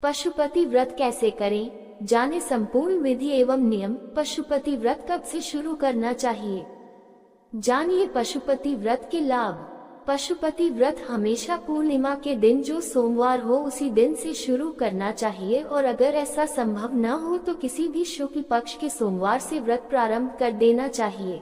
पशुपति व्रत कैसे करें, जाने संपूर्ण विधि एवं नियम। पशुपति व्रत कब से शुरू करना चाहिए, जानिए पशुपति व्रत के लाभ। पशुपति व्रत हमेशा पूर्णिमा के दिन जो सोमवार हो उसी दिन से शुरू करना चाहिए और अगर ऐसा संभव न हो तो किसी भी शुक्ल पक्ष के सोमवार से व्रत प्रारंभ कर देना चाहिए।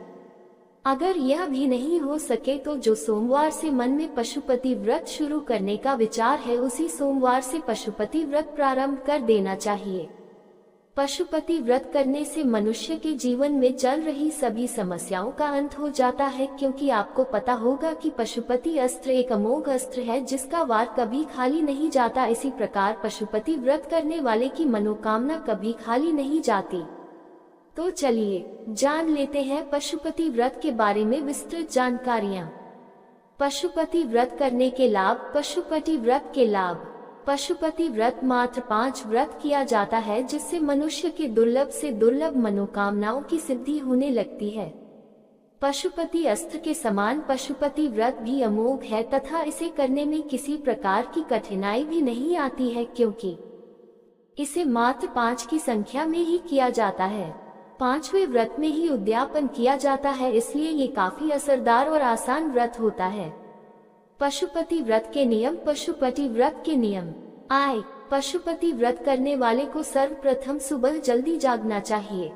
अगर यह भी नहीं हो सके तो जो सोमवार से मन में पशुपति व्रत शुरू करने का विचार है उसी सोमवार से पशुपति व्रत प्रारंभ कर देना चाहिए। पशुपति व्रत करने से मनुष्य के जीवन में चल रही सभी समस्याओं का अंत हो जाता है, क्योंकि आपको पता होगा कि पशुपति अस्त्र एक अमोघ अस्त्र है जिसका वार कभी खाली नहीं जाता। इसी प्रकार पशुपति व्रत करने वाले की मनोकामना कभी खाली नहीं जाती। तो चलिए जान लेते हैं पशुपति व्रत के बारे में विस्तृत जानकारियाँ। पशुपति व्रत करने के लाभ। पशुपति व्रत के लाभ। पशुपति व्रत मात्र 5 व्रत किया जाता है जिससे मनुष्य की दुर्लभ से दुर्लभ मनोकामनाओं की सिद्धि होने लगती है। पशुपति अस्त्र के समान पशुपति व्रत भी अमोघ है तथा इसे करने में किसी प्रकार की कठिनाई भी नहीं आती है, क्योंकि इसे मात्र 5 की संख्या में ही किया जाता है। 5वें व्रत में ही उद्यापन किया जाता है, इसलिए ये काफी असरदार और आसान व्रत होता है। पशुपति व्रत के नियम। पशुपति व्रत के नियम। पशुपति व्रत करने वाले को सर्वप्रथम सुबह जल्दी जागना चाहिए।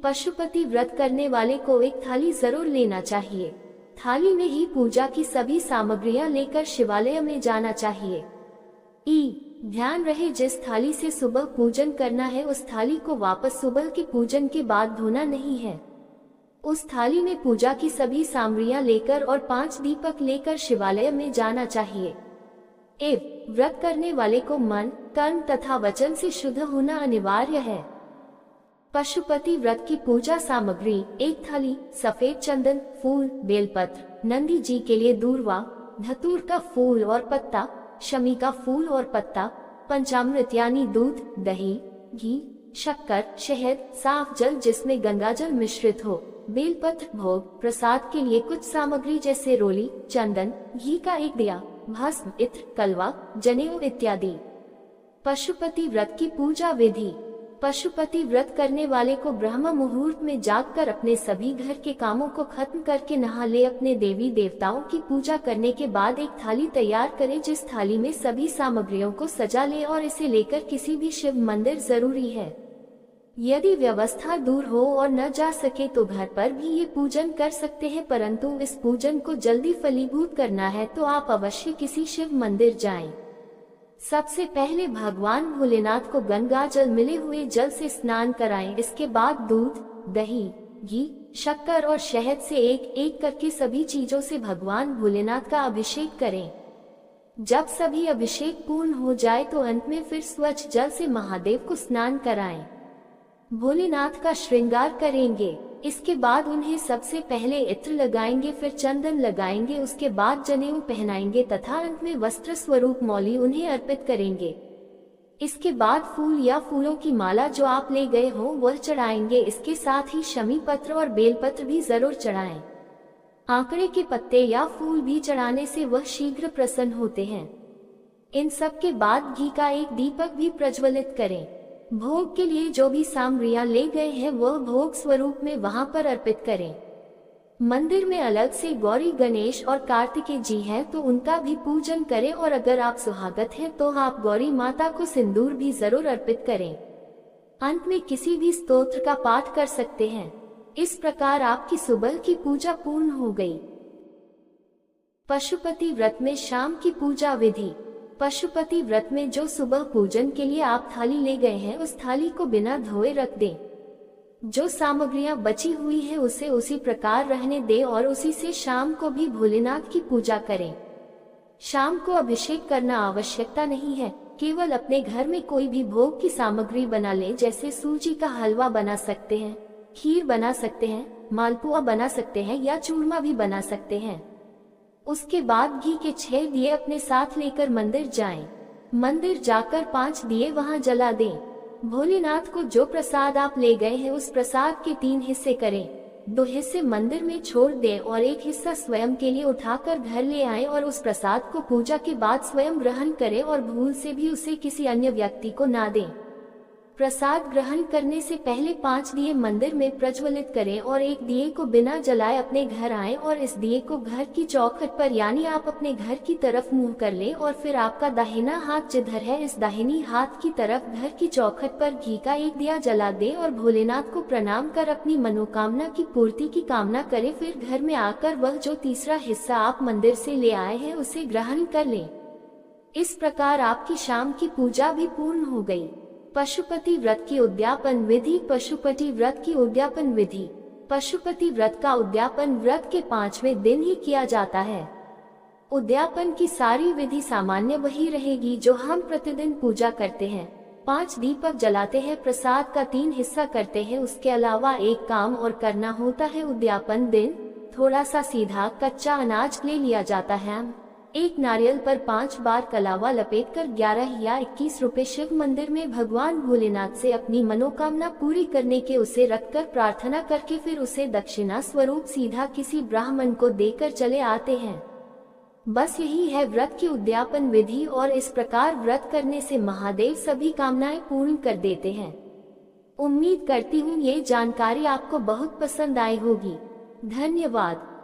पशुपति व्रत करने वाले को एक थाली जरूर लेना चाहिए। थाली में ही पूजा की सभी सामग्रियां लेकर शिवालय में जाना चाहिए। ध्यान रहे जिस थाली से सुबह पूजन करना है उस थाली को वापस सुबह के पूजन के बाद धोना नहीं है। उस थाली में पूजा की सभी सामग्रियां लेकर और 5 दीपक लेकर शिवालय में जाना चाहिए। व्रत करने वाले को मन, कर्म तथा वचन से शुद्ध होना अनिवार्य है। पशुपति व्रत की पूजा सामग्री। एक थाली सफेद चंदन, फूल, बेलपत्र, नंदी जी के लिए दूर्वा, धतूर का फूल और पत्ता, शमी का फूल और पत्ता, पंचामृत यानी दूध, दही, घी, शक्कर, शहद, साफ जल जिसमें गंगा जल मिश्रित हो, बेलपत्र, भोग प्रसाद के लिए कुछ सामग्री जैसे रोली, चंदन, घी का एक दिया, भस्म, इत्र, कलवा, जनेऊ इत्यादि। पशुपति व्रत की पूजा विधि। पशुपति व्रत करने वाले को ब्रह्म मुहूर्त में जागकर अपने सभी घर के कामों को खत्म करके नहा ले। अपने देवी देवताओं की पूजा करने के बाद एक थाली तैयार करे जिस थाली में सभी सामग्रियों को सजा ले और इसे लेकर किसी भी शिव मंदिर जरूरी है। यदि व्यवस्था दूर हो और न जा सके तो घर पर भी ये पूजन कर सकते हैं, परंतु इस पूजन को जल्दी फलीभूत करना है तो आप अवश्य किसी शिव मंदिर जाएं। सबसे पहले भगवान भोलेनाथ को गंगा जल मिले हुए जल से स्नान कराएं। इसके बाद दूध, दही, घी, शक्कर और शहद से एक एक करके सभी चीजों से भगवान भोलेनाथ का अभिषेक करें। जब सभी अभिषेक पूर्ण हो जाए तो अंत में फिर स्वच्छ जल से महादेव को स्नान कराएं। भोलेनाथ का श्रृंगार करेंगे। इसके बाद उन्हें सबसे पहले इत्र लगाएंगे, फिर चंदन लगाएंगे, उसके बाद जनेऊ पहनाएंगे तथा अंत में वस्त्र स्वरूप मौली उन्हें अर्पित करेंगे। इसके बाद फूल या फूलों की माला जो आप ले गए हो वह चढ़ाएंगे। इसके साथ ही शमी पत्र और बेलपत्र भी जरूर चढ़ाएं। आंकड़े के पत्ते या फूल भी चढ़ाने से वह शीघ्र प्रसन्न होते हैं। इन सब के बाद घी का एक दीपक भी प्रज्वलित करें। भोग के लिए जो भी सामग्रियां ले गए हैं वह भोग स्वरूप में वहां पर अर्पित करें। मंदिर में अलग से गौरी, गणेश और कार्तिकेय जी हैं तो उनका भी पूजन करें और अगर आप सुहागत हैं तो आप गौरी माता को सिंदूर भी जरूर अर्पित करें। अंत में किसी भी स्तोत्र का पाठ कर सकते हैं। इस प्रकार आपकी सुबह की पूजा पूर्ण हो गई। पशुपति व्रत में शाम की पूजा विधि। पशुपति व्रत में जो सुबह पूजन के लिए आप थाली ले गए हैं उस थाली को बिना धोए रख दें। जो सामग्रियां बची हुई है उसे उसी प्रकार रहने दें और उसी से शाम को भी भोलेनाथ की पूजा करें। शाम को अभिषेक करना आवश्यकता नहीं है, केवल अपने घर में कोई भी भोग की सामग्री बना लें, जैसे सूजी का हलवा बना सकते हैं, खीर बना सकते हैं, मालपुआ बना सकते हैं या चूरमा भी बना सकते हैं। उसके बाद घी के 6 दिए अपने साथ लेकर मंदिर जाएं। मंदिर जाकर 5 दिए वहां जला दें। भोलेनाथ को जो प्रसाद आप ले गए हैं उस प्रसाद के 3 हिस्से करें। 2 हिस्से मंदिर में छोड़ दें और एक हिस्सा स्वयं के लिए उठाकर घर ले आएं और उस प्रसाद को पूजा के बाद स्वयं ग्रहण करें और भूल से भी उसे किसी अन्य व्यक्ति को ना दें। प्रसाद ग्रहण करने से पहले 5 दिए मंदिर में प्रज्वलित करें और एक दिए को बिना जलाए अपने घर आएं और इस दिए को घर की चौखट पर यानी आप अपने घर की तरफ मुंह कर लें और फिर आपका दाहिना हाथ जिधर है इस दाहिनी हाथ की तरफ घर की चौखट पर घी का एक दिया जला दें और भोलेनाथ को प्रणाम कर अपनी मनोकामना की पूर्ति की कामना करें। फिर घर में आकर वह जो तीसरा हिस्सा आप मंदिर से ले आए हैं उसे ग्रहण कर लें। इस प्रकार आपकी शाम की पूजा भी पूर्ण हो गई। पशुपति व्रत की उद्यापन विधि। पशुपति व्रत की उद्यापन विधि। पशुपति व्रत का उद्यापन व्रत के 5वें दिन ही किया जाता है। उद्यापन की सारी विधि सामान्य वही रहेगी जो हम प्रतिदिन पूजा करते हैं। 5 दीपक जलाते हैं, प्रसाद का 3 हिस्सा करते हैं। उसके अलावा एक काम और करना होता है। उद्यापन दिन थोड़ा सा सीधा कच्चा अनाज ले लिया जाता है। एक नारियल पर 5 बार कलावा लपेटकर 11 या 21 रुपए शिव मंदिर में भगवान भोलेनाथ से अपनी मनोकामना पूरी करने के उसे रखकर प्रार्थना करके फिर उसे दक्षिणा स्वरूप सीधा किसी ब्राह्मण को देकर चले आते हैं। बस यही है व्रत की उद्यापन विधि और इस प्रकार व्रत करने से महादेव सभी कामनाएं पूर्ण कर देते हैं। उम्मीद करती हूँ ये जानकारी आपको बहुत पसंद आई होगी। धन्यवाद।